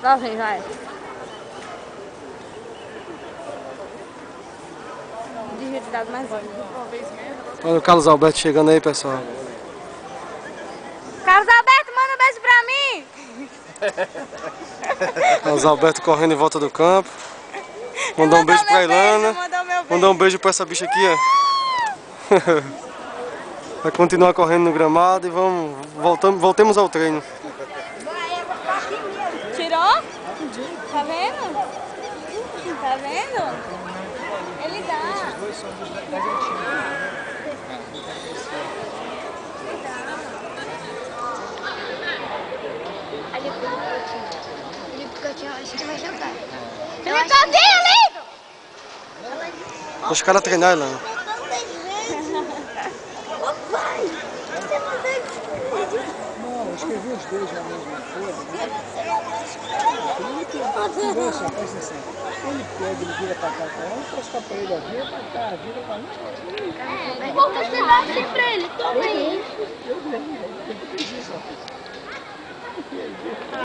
Lá vem, vai. Devia ter dado mais uma vez mesmo. Olha o Carlos Alberto chegando aí, pessoal. Carlos Alberto, manda um beijo pra mim! Carlos Alberto correndo em volta do campo. Mandou um beijo pra Ilana. Mandou um beijo pra essa bicha aqui, ó. Vai continuar correndo no gramado e voltemos ao treino. Tirou? Tá vendo? Tá vendo? Ele dá. Ali pro cantinho, acho que vai jogar. Ele tá lindo! Deixa os caras treinar, Ilana. Não, eu escrevi os dois na mesma folha. Conversa, presta atenção. Ele pega, ele vira pra cá, encosta pra ele, vira pra cá, vira pra lá. Vou mostrar assim pra ele, toma aí.